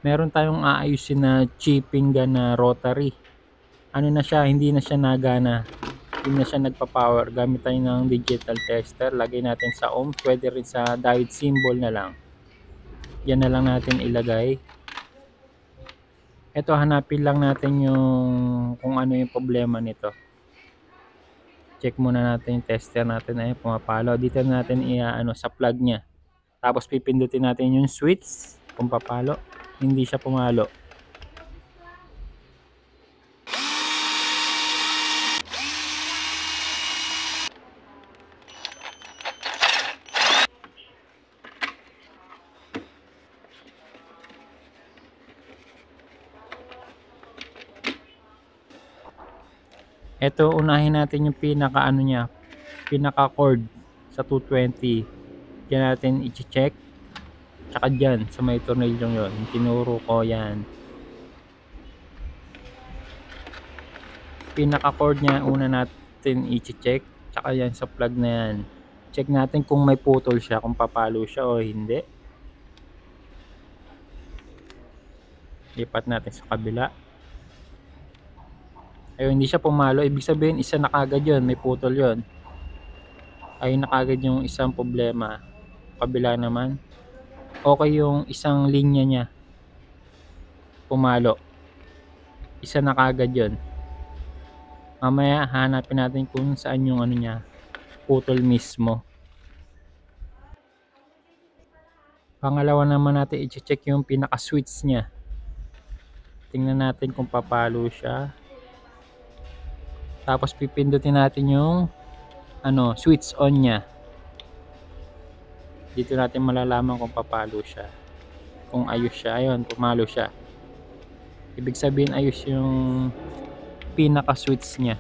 Meron tayong aayusin na chipping gun na rotary. Ano na siya, hindi na siya nagana. Hindi na siya nagpa-power. Gamit tayo ng digital tester. Lagay natin sa ohms. Pwede rin sa diode symbol na lang. Yan na lang natin ilagay. Ito, hanapin lang natin yung kung ano yung problema nito. Check muna natin yung tester natin ay pumapalo. Dito natin iaano sa plug niya. Tapos pipindutin natin yung switch kung papalo. Hindi siya pumalo. Ito, unahin natin yung pinaka ano niya, pinaka cord sa 220. Diyan natin i-check. Tsaka dyan sa may tornilyong yon, tinuro ko yan. Pinaka cord niya una natin i-check. Tsaka yan sa plug na yan. Check natin kung may putol siya, kung papalo siya o hindi. Lipat natin sa kabila. Ayun, hindi siya pumalo. Ibig sabihin, isa na kagad yun. May putol yun. Ayun na kagad yung isang problema. Kabila naman. Okay yung isang linya niya. Pumalo. Isa na kagad yun. Mamaya, hanapin natin kung saan yung ano niya. Putol mismo. Pangalawa naman natin i-check yung pinaka-switch niya. Tingnan natin kung papalo siya. Tapos pipindutin natin yung switch on niya. Dito natin malalaman kung papalo siya. Kung ayos siya, ayun, pumalo siya. Ibig sabihin ayos yung pinaka-switch niya.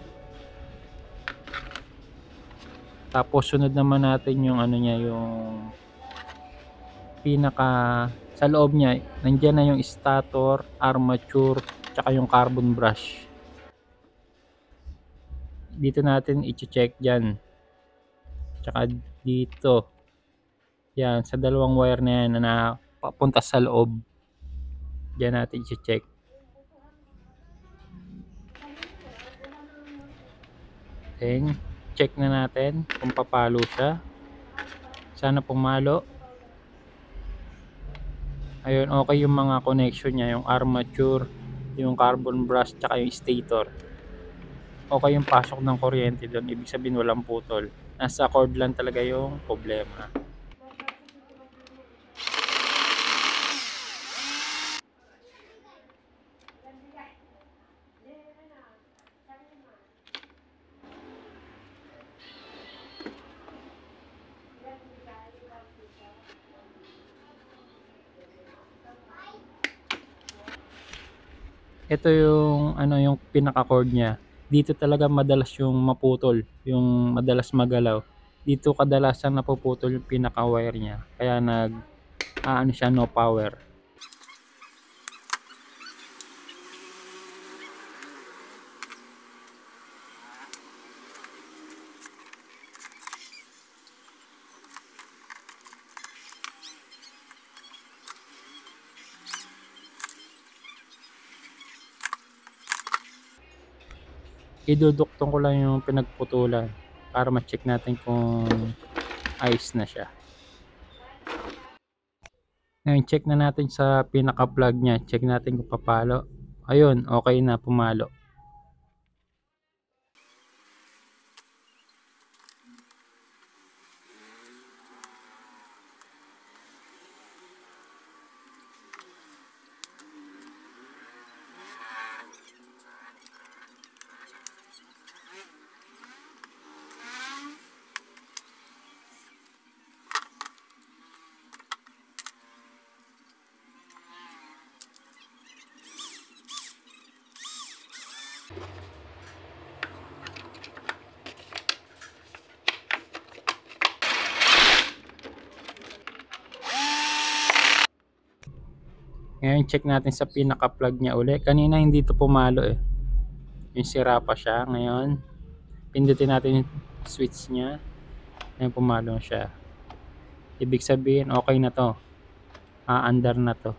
Tapos sunod naman natin yung ano niya, yung pinaka sa loob niya. Nandiyan na yung stator, armature, tsaka yung carbon brush. Dito natin i-check dyan. Tsaka dito. Yan, sa dalawang wire na yan na papunta sa loob. Diyan natin i-check. Then, check na natin kung papalo siya. Sana pumalo. Ayun, okay yung mga connection niya. Yung armature, yung carbon brush, tsaka yung stator. Okay yung pasok ng kuryente doon. Ibig sabihin walang putol. Nasa cord lang talaga yung problema. Ito yung yung pinaka-cord niya. Dito talaga madalas yung maputol, yung madalas magalaw. Dito kadalasan napuputol yung pinaka-wire niya. Kaya siya, no power. Iduduktong ko lang yung pinagputulan para ma-check natin kung ayos na siya. Ngayon, check na natin sa pinaka-plug niya. Check natin kung papalo. Ayun, okay na, pumalo. Ngayon, check natin sa pinaka-plug niya uli. Kanina hindi ito pumalo eh. Yung sira pa siya. Ngayon, pindutin natin yung switch niya. Ngayon, pumalo siya. Ibig sabihin, okay na to. Aandar na to.